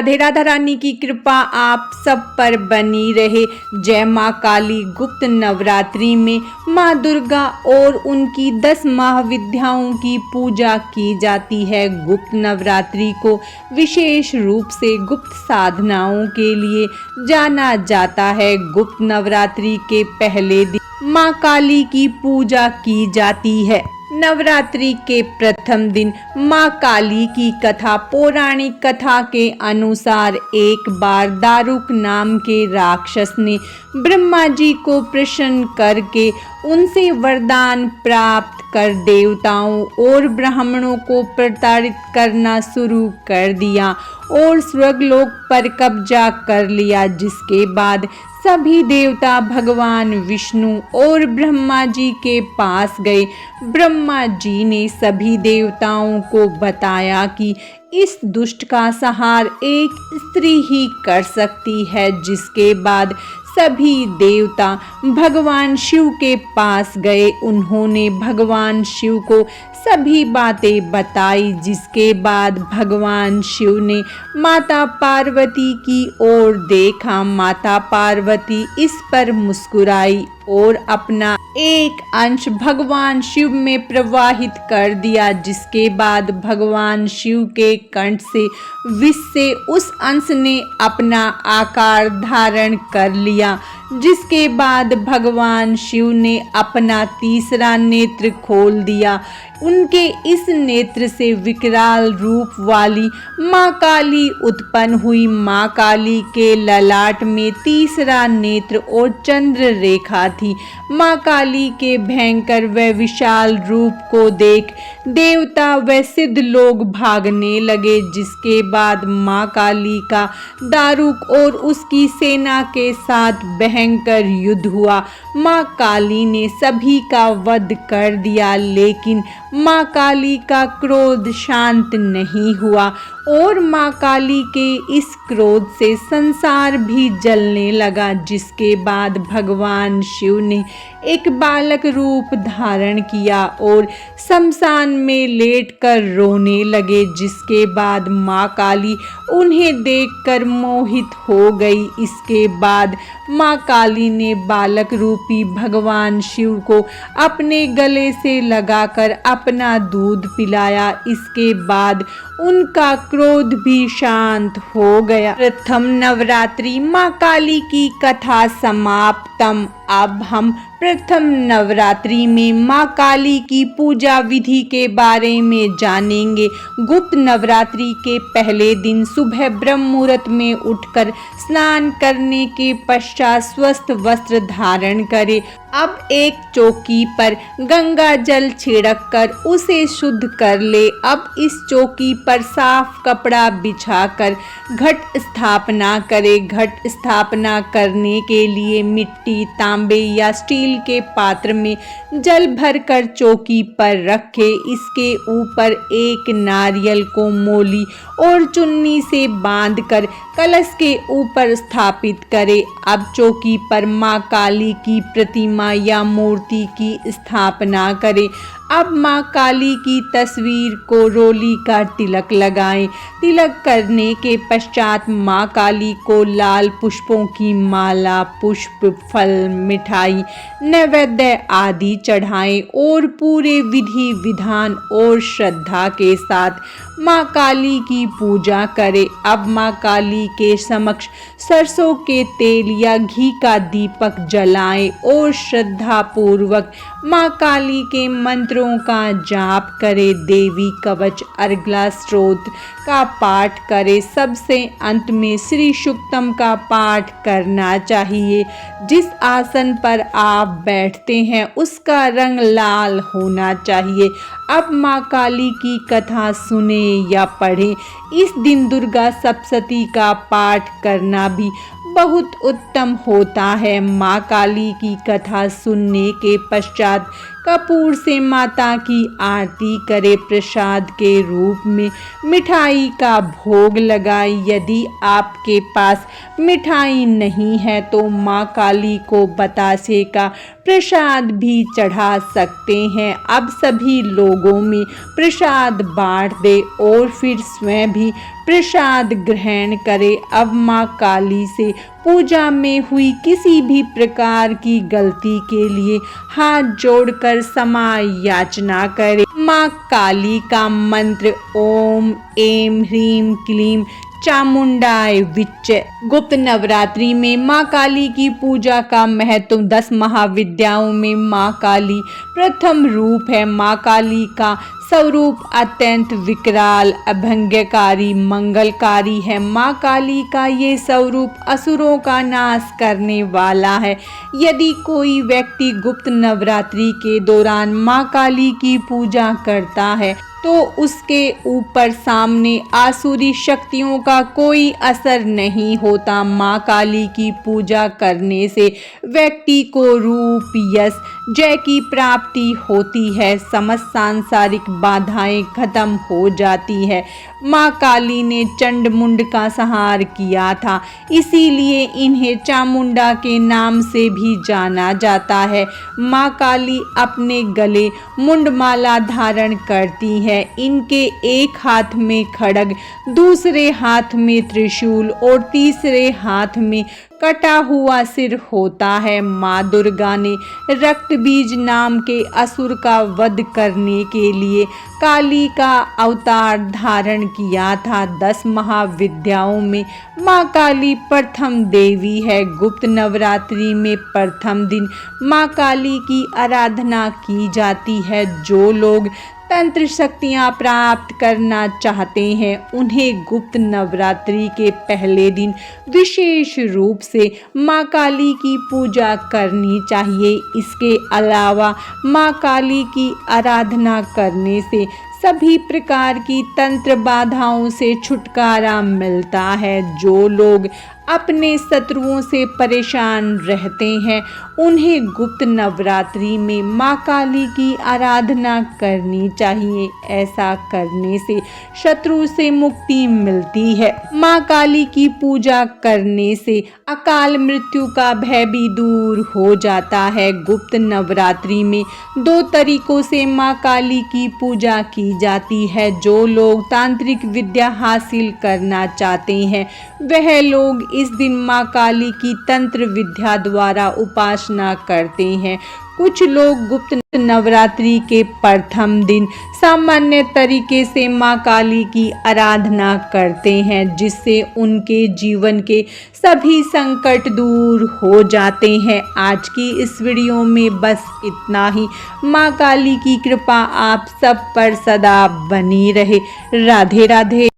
राधे राधा रानी की कृपा आप सब पर बनी रहे। जय माँ काली। गुप्त नवरात्रि में माँ दुर्गा और उनकी 10 महाविद्याओं की पूजा की जाती है। गुप्त नवरात्रि को विशेष रूप से गुप्त साधनाओं के लिए जाना जाता है। गुप्त नवरात्रि के पहले दिन माँ काली की पूजा की जाती है। नवरात्रि के प्रथम दिन माँ काली की कथा। पौराणिक कथा के अनुसार एक बार दारुक नाम के राक्षस ने ब्रह्मा जी को प्रसन्न करके उनसे वरदान प्राप्त कर देवताओं और ब्राह्मणों को प्रताड़ित करना शुरू कर दिया और स्वर्गलोक पर कब्जा कर लिया। जिसके बाद सभी देवता भगवान विष्णु और ब्रह्मा जी के पास गए। ब्रह्मा जी ने सभी देवताओं को बताया कि इस दुष्ट का संहार एक स्त्री ही कर सकती है। जिसके बाद सभी देवता भगवान शिव के पास गए। उन्होंने भगवान शिव को सभी बातें बताई। जिसके बाद भगवान शिव ने माता पार्वती की ओर देखा। माता पार्वती इस पर मुस्कुराई और अपना एक अंश भगवान शिव में प्रवाहित कर दिया। जिसके बाद भगवान शिव के कंठ से विष से उस अंश ने अपना आकार धारण कर लिया। जिसके बाद भगवान शिव ने अपना तीसरा नेत्र खोल दिया। उनके इस नेत्र से विकराल रूप वाली माँ काली उत्पन्न हुई। माँ काली के ललाट में तीसरा नेत्र और चंद्र रेखा थी। माँ काली के भयंकर व विशाल रूप को देख देवता व सिद्ध लोग भागने लगे। जिसके बाद माँ काली का दारुक और उसकी सेना के साथ भयंकर युद्ध हुआ। माँ काली ने सभी का वध कर दिया, लेकिन माँ काली का क्रोध शांत नहीं हुआ और माँ काली के इस क्रोध से संसार भी जलने लगा। जिसके बाद भगवान शिव ने एक बालक रूप धारण किया और शमशान में लेटकर रोने लगे। जिसके बाद माँ काली उन्हें देखकर मोहित हो गई। इसके बाद माँ काली ने बालक रूपी भगवान शिव को अपने गले से लगाकर अपना दूध पिलाया। इसके बाद उनका क्रोध भी शांत हो गया। प्रथम नवरात्रि माँ काली की कथा समाप्तम। अब हम प्रथम नवरात्रि में माँ काली की पूजा विधि के बारे में जानेंगे। गुप्त नवरात्रि के पहले दिन सुबह ब्रह्म मुहूर्त में उठकर स्नान करने के पश्चात स्वस्थ वस्त्र धारण करें। अब एक चौकी पर गंगा जल छिड़क कर उसे शुद्ध कर ले। अब इस चौकी पर साफ कपड़ा बिछाकर घट स्थापना करे। घट स्थापना करने के लिए मिट्टी, तांबे या स्टील के पात्र में जल भरकर चौकी पर रखे। इसके ऊपर एक नारियल को मोली और चुन्नी से बांधकर कलश के ऊपर स्थापित करे। अब चौकी पर माँ काली की प्रतिमा या मूर्ति की स्थापना करें। अब माँ काली की तस्वीर को रोली का तिलक लगाएं। तिलक करने के पश्चात माँ काली को लाल पुष्पों की माला, पुष्प, फल, मिठाई, नैवेद्य आदि चढ़ाएं और पूरे विधि विधान और श्रद्धा के साथ माँ काली की पूजा करें। अब माँ काली के समक्ष सरसों के तेल या घी का दीपक जलाएं और श्रद्धा पूर्वक माँ काली के मंत्रों का जाप करें। देवी कवच, अर्गला स्तोत्र का पाठ करें। सबसे अंत में श्री सूक्तम का पाठ करना चाहिए। जिस आसन पर आप बैठते हैं उसका रंग लाल होना चाहिए। अब माँ काली की कथा सुने या पढ़ें। इस दिन दुर्गा सप्तशती का पाठ करना भी बहुत उत्तम होता है। माँ काली की कथा सुनने के पश्चात कपूर से माता की आरती करे, प्रसाद के रूप में मिठाई का भोग लगाए। यदि आपके पास मिठाई नहीं है तो माँ काली को बतासे का प्रसाद भी चढ़ा सकते हैं। अब सभी लोगों में प्रसाद बांट दे और फिर स्वयं भी प्रसाद ग्रहण करे। अब माँ काली से पूजा में हुई किसी भी प्रकार की गलती के लिए हाथ जोड़कर क्षमा याचना करे। माँ काली का मंत्र ओम ऐं ह्रीं क्लीं चामुंडाय विच्चे। गुप्त नवरात्रि में माँ काली की पूजा का महत्व। 10 महाविद्याओं में माँ काली प्रथम रूप है। माँ काली का स्वरूप अत्यंत विकराल, अभंगकारी, मंगलकारी है। माँ काली का ये स्वरूप असुरों का नाश करने वाला है। यदि कोई व्यक्ति गुप्त नवरात्रि के दौरान माँ काली की पूजा करता है तो उसके ऊपर सामने आसुरी शक्तियों का कोई असर नहीं होता। माँ काली की पूजा करने से व्यक्ति को रूप, यश, जय की प्राप्ति होती है। समस्त सांसारिक बाधाएं खत्म हो जाती है। माँ काली ने चंडमुंड का संहार किया था, इसीलिए इन्हें चामुंडा के नाम से भी जाना जाता है। माँ काली अपने गले मुंडमाला धारण करती है। इनके एक हाथ में खड्ग, दूसरे हाथ में त्रिशूल और तीसरे हाथ में कटा हुआ सिर होता है। माँ दुर्गा ने रक्त बीज नाम के असुर का वध करने के लिए काली का अवतार धारण किया था। 10 महाविद्याओं में माँ काली प्रथम देवी है। गुप्त नवरात्रि में प्रथम दिन माँ काली की आराधना की जाती है। जो लोग तंत्र शक्तियाँ प्राप्त करना चाहते हैं उन्हें गुप्त नवरात्रि के पहले दिन विशेष रूप से माँ काली की पूजा करनी चाहिए। इसके अलावा माँ काली की आराधना करने से सभी प्रकार की तंत्र बाधाओं से छुटकारा मिलता है। जो लोग अपने शत्रुओं से परेशान रहते हैं उन्हें गुप्त नवरात्रि में माँ काली की आराधना करनी चाहिए। ऐसा करने से शत्रु से मुक्ति मिलती है। माँ काली की पूजा करने से अकाल मृत्यु का भय भी दूर हो जाता है। गुप्त नवरात्रि में 2 तरीकों से माँ काली की पूजा की जाती है। जो लोग तांत्रिक विद्या हासिल करना चाहते हैं वह लोग इस दिन माँ काली की तंत्र विद्या द्वारा उपासना करते हैं। कुछ लोग गुप्त नवरात्रि के प्रथम दिन सामान्य तरीके से माँ काली की आराधना करते हैं, जिससे उनके जीवन के सभी संकट दूर हो जाते हैं। आज की इस वीडियो में बस इतना ही। माँ काली की कृपा आप सब पर सदा बनी रहे। राधे राधे।